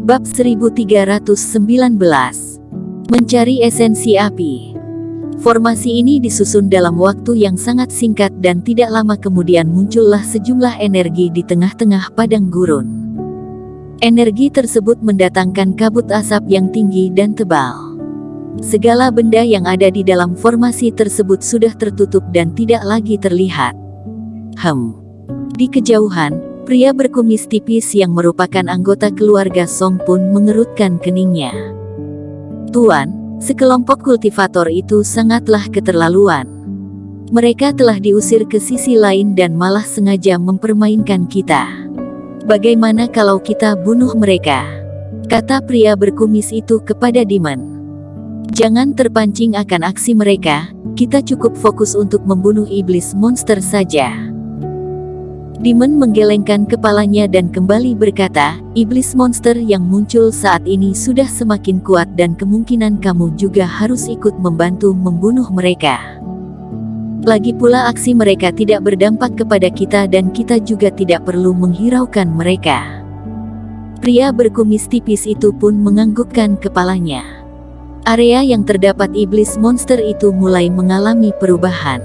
Bab 1319. Mencari esensi api. Formasi ini disusun dalam waktu yang sangat singkat dan tidak lama kemudian muncullah sejumlah energi di tengah-tengah padang gurun. Energi tersebut mendatangkan kabut asap yang tinggi dan tebal. Segala benda yang ada di dalam formasi tersebut sudah tertutup dan tidak lagi terlihat. Di kejauhan, pria berkumis tipis yang merupakan anggota keluarga Song pun mengerutkan keningnya. Tuan, sekelompok kultivator itu sangatlah keterlaluan. Mereka telah diusir ke sisi lain dan malah sengaja mempermainkan kita. Bagaimana kalau kita bunuh mereka? Kata pria berkumis itu kepada Demon. Jangan terpancing akan aksi mereka, kita cukup fokus untuk membunuh iblis monster saja. Demon menggelengkan kepalanya dan kembali berkata, iblis monster yang muncul saat ini sudah semakin kuat dan kemungkinan kamu juga harus ikut membantu membunuh mereka. Lagi pula aksi mereka tidak berdampak kepada kita dan kita juga tidak perlu menghiraukan mereka. Pria berkumis tipis itu pun menganggukkan kepalanya. Area yang terdapat iblis monster itu mulai mengalami perubahan.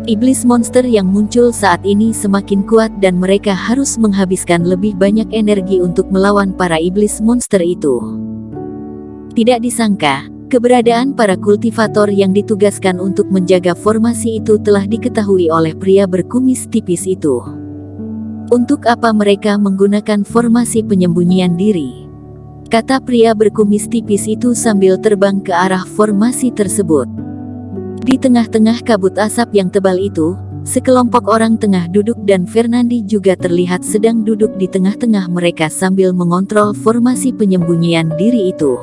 Iblis monster yang muncul saat ini semakin kuat dan mereka harus menghabiskan lebih banyak energi untuk melawan para iblis monster itu. Tidak disangka, keberadaan para kultivator yang ditugaskan untuk menjaga formasi itu telah diketahui oleh pria berkumis tipis itu. Untuk apa mereka menggunakan formasi penyembunyian diri? Kata pria berkumis tipis itu sambil terbang ke arah formasi tersebut. Di tengah-tengah kabut asap yang tebal itu, sekelompok orang tengah duduk dan Fernandi juga terlihat sedang duduk di tengah-tengah mereka sambil mengontrol formasi penyembunyian diri itu.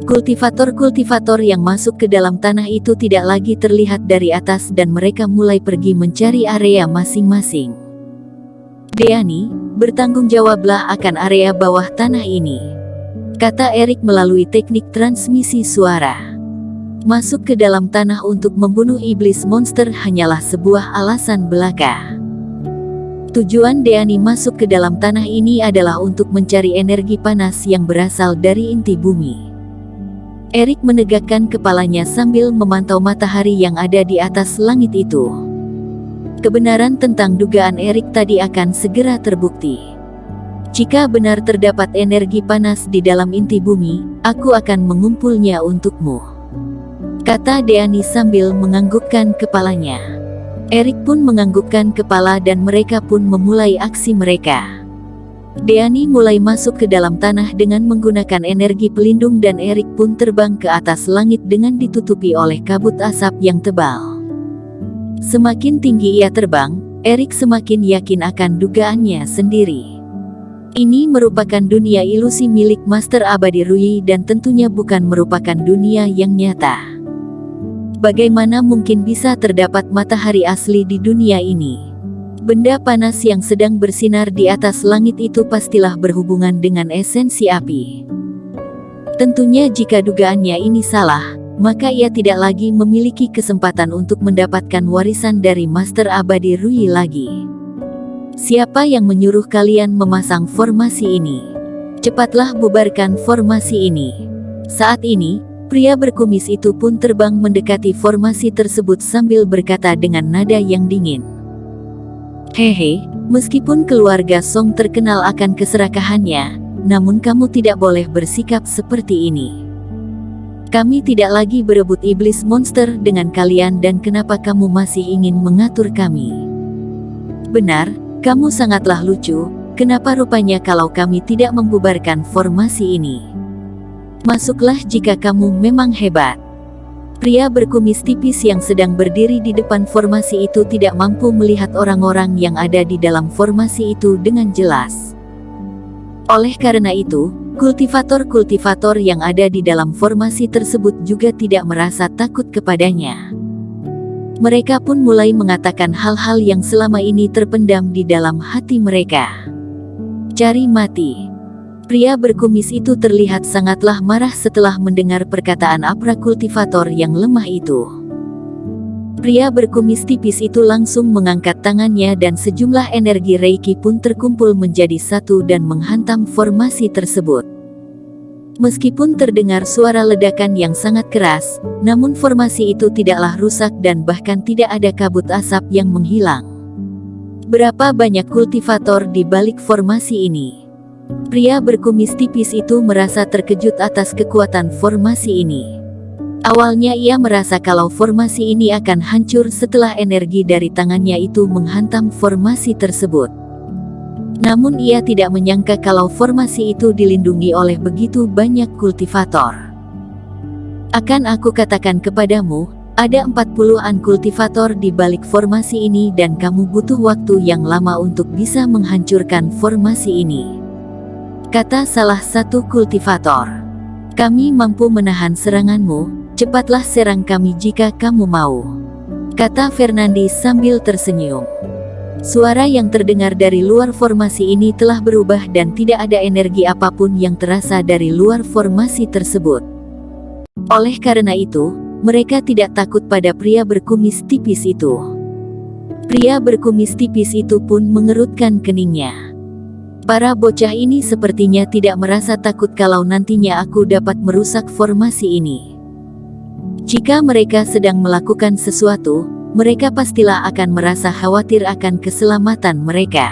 Kultivator-kultivator yang masuk ke dalam tanah itu tidak lagi terlihat dari atas dan mereka mulai pergi mencari area masing-masing. Deani, bertanggung jawablah akan area bawah tanah ini, kata Erik melalui teknik transmisi suara. Masuk ke dalam tanah untuk membunuh iblis monster hanyalah sebuah alasan belaka. Tujuan Deani masuk ke dalam tanah ini adalah untuk mencari energi panas yang berasal dari inti bumi. Erik menegakkan kepalanya sambil memantau matahari yang ada di atas langit itu. Kebenaran tentang dugaan Erik tadi akan segera terbukti. Jika benar terdapat energi panas di dalam inti bumi, aku akan mengumpulnya untukmu, kata Deani sambil menganggukkan kepalanya. Erik pun menganggukkan kepala dan mereka pun memulai aksi mereka. Deani mulai masuk ke dalam tanah dengan menggunakan energi pelindung dan Erik pun terbang ke atas langit dengan ditutupi oleh kabut asap yang tebal. Semakin tinggi ia terbang, Erik semakin yakin akan dugaannya sendiri. Ini merupakan dunia ilusi milik Master Abadi Rui dan tentunya bukan merupakan dunia yang nyata. Bagaimana mungkin bisa terdapat matahari asli di dunia ini? Benda panas yang sedang bersinar di atas langit itu pastilah berhubungan dengan esensi api. Tentunya jika dugaannya ini salah, maka ia tidak lagi memiliki kesempatan untuk mendapatkan warisan dari Master Abadi Rui lagi. Siapa yang menyuruh kalian memasang formasi ini? Cepatlah bubarkan formasi ini. Saat ini, pria berkumis itu pun terbang mendekati formasi tersebut sambil berkata dengan nada yang dingin. Hehe, meskipun keluarga Song terkenal akan keserakahannya, namun kamu tidak boleh bersikap seperti ini. Kami tidak lagi berebut iblis monster dengan kalian dan kenapa kamu masih ingin mengatur kami? Benar, kamu sangatlah lucu, kenapa rupanya kalau kami tidak membubarkan formasi ini? Masuklah jika kamu memang hebat. Pria berkumis tipis yang sedang berdiri di depan formasi itu tidak mampu melihat orang-orang yang ada di dalam formasi itu dengan jelas. Oleh karena itu, kultivator-kultivator yang ada di dalam formasi tersebut juga tidak merasa takut kepadanya. Mereka pun mulai mengatakan hal-hal yang selama ini terpendam di dalam hati mereka. Cari mati. Pria berkumis itu terlihat sangatlah marah setelah mendengar perkataan para kultivator yang lemah itu. Pria berkumis tipis itu langsung mengangkat tangannya dan sejumlah energi Reiki pun terkumpul menjadi satu dan menghantam formasi tersebut. Meskipun terdengar suara ledakan yang sangat keras, namun formasi itu tidaklah rusak dan bahkan tidak ada kabut asap yang menghilang. Berapa banyak kultivator di balik formasi ini? Pria berkumis tipis itu merasa terkejut atas kekuatan formasi ini. Awalnya ia merasa kalau formasi ini akan hancur setelah energi dari tangannya itu menghantam formasi tersebut. Namun ia tidak menyangka kalau formasi itu dilindungi oleh begitu banyak kultivator. Akan aku katakan kepadamu, ada 40-an kultivator di balik formasi ini dan kamu butuh waktu yang lama untuk bisa menghancurkan formasi ini. Kata salah satu kultivator. Kami mampu menahan seranganmu, cepatlah serang kami jika kamu mau. Kata Fernandi sambil tersenyum. Suara yang terdengar dari luar formasi ini telah berubah dan tidak ada energi apapun yang terasa dari luar formasi tersebut. Oleh karena itu, mereka tidak takut pada pria berkumis tipis itu. Pria berkumis tipis itu pun mengerutkan keningnya. Para bocah ini sepertinya tidak merasa takut kalau nantinya aku dapat merusak formasi ini. Jika mereka sedang melakukan sesuatu, mereka pastilah akan merasa khawatir akan keselamatan mereka.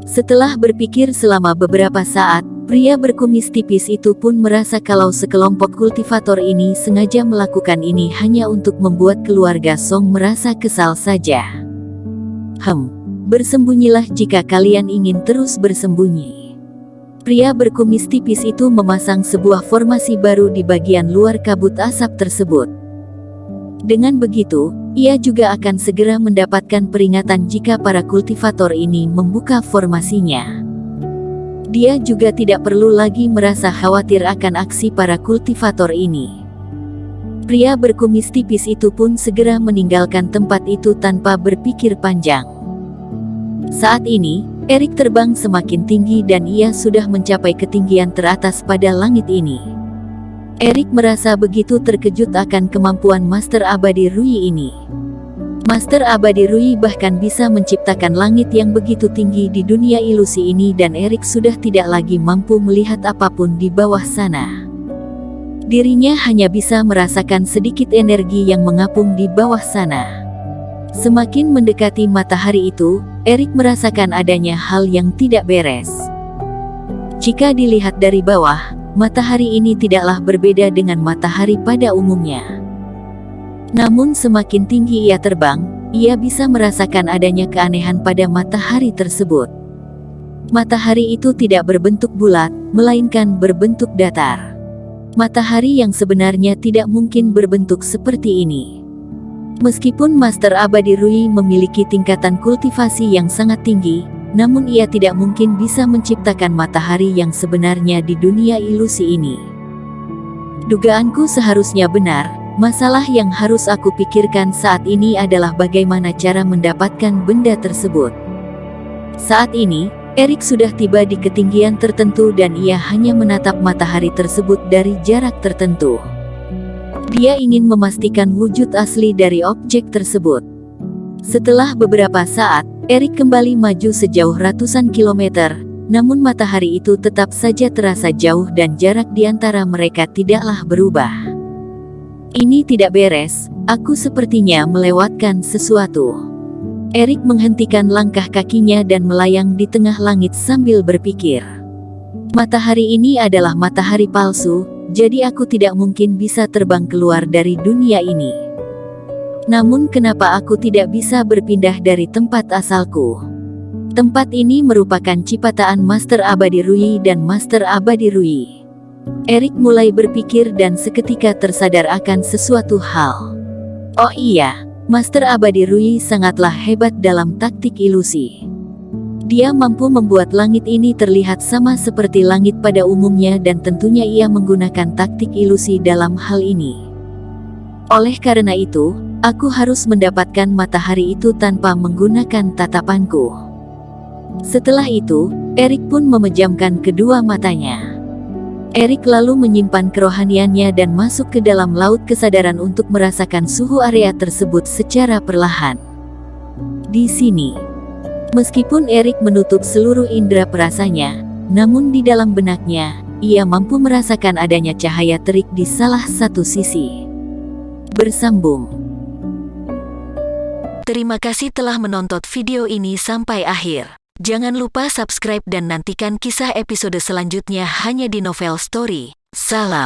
Setelah berpikir selama beberapa saat, pria berkumis tipis itu pun merasa kalau sekelompok kultivator ini sengaja melakukan ini hanya untuk membuat keluarga Song merasa kesal saja. Bersembunyilah jika kalian ingin terus bersembunyi. Pria berkumis tipis itu memasang sebuah formasi baru di bagian luar kabut asap tersebut. Dengan begitu, ia juga akan segera mendapatkan peringatan jika para kultivator ini membuka formasinya. Dia juga tidak perlu lagi merasa khawatir akan aksi para kultivator ini. Pria berkumis tipis itu pun segera meninggalkan tempat itu tanpa berpikir panjang. Saat ini, Erik terbang semakin tinggi dan ia sudah mencapai ketinggian teratas pada langit ini. Erik merasa begitu terkejut akan kemampuan Master Abadi Rui ini. Master Abadi Rui bahkan bisa menciptakan langit yang begitu tinggi di dunia ilusi ini dan Erik sudah tidak lagi mampu melihat apapun di bawah sana. Dirinya hanya bisa merasakan sedikit energi yang mengapung di bawah sana. Semakin mendekati matahari itu, Erik merasakan adanya hal yang tidak beres. Jika dilihat dari bawah, matahari ini tidaklah berbeda dengan matahari pada umumnya. Namun semakin tinggi ia terbang, ia bisa merasakan adanya keanehan pada matahari tersebut. Matahari itu tidak berbentuk bulat, melainkan berbentuk datar. Matahari yang sebenarnya tidak mungkin berbentuk seperti ini. Meskipun Master Abadi Rui memiliki tingkatan kultivasi yang sangat tinggi, namun ia tidak mungkin bisa menciptakan matahari yang sebenarnya di dunia ilusi ini. Dugaanku seharusnya benar, masalah yang harus aku pikirkan saat ini adalah bagaimana cara mendapatkan benda tersebut. Saat ini, Erik sudah tiba di ketinggian tertentu dan ia hanya menatap matahari tersebut dari jarak tertentu. Dia ingin memastikan wujud asli dari objek tersebut. Setelah beberapa saat, Erik kembali maju sejauh ratusan kilometer, namun matahari itu tetap saja terasa jauh dan jarak di antara mereka tidaklah berubah. Ini tidak beres, aku sepertinya melewatkan sesuatu. Erik menghentikan langkah kakinya dan melayang di tengah langit sambil berpikir. Matahari ini adalah matahari palsu, jadi aku tidak mungkin bisa terbang keluar dari dunia ini. Namun kenapa aku tidak bisa berpindah dari tempat asalku? Tempat ini merupakan ciptaan Master Abadi Rui dan Master Abadi Rui. Erik mulai berpikir dan seketika tersadar akan sesuatu hal. Oh iya, Master Abadi Rui sangatlah hebat dalam taktik ilusi. Dia mampu membuat langit ini terlihat sama seperti langit pada umumnya dan tentunya ia menggunakan taktik ilusi dalam hal ini. Oleh karena itu, aku harus mendapatkan matahari itu tanpa menggunakan tatapanku. Setelah itu, Erik pun memejamkan kedua matanya. Erik lalu menyimpan kerohaniannya dan masuk ke dalam laut kesadaran untuk merasakan suhu area tersebut secara perlahan. Di sini, meskipun Erik menutup seluruh indera perasanya, namun di dalam benaknya, ia mampu merasakan adanya cahaya terik di salah satu sisi. Bersambung. Terima kasih telah menonton video ini sampai akhir. Jangan lupa subscribe dan nantikan kisah episode selanjutnya hanya di Novel Story. Salam.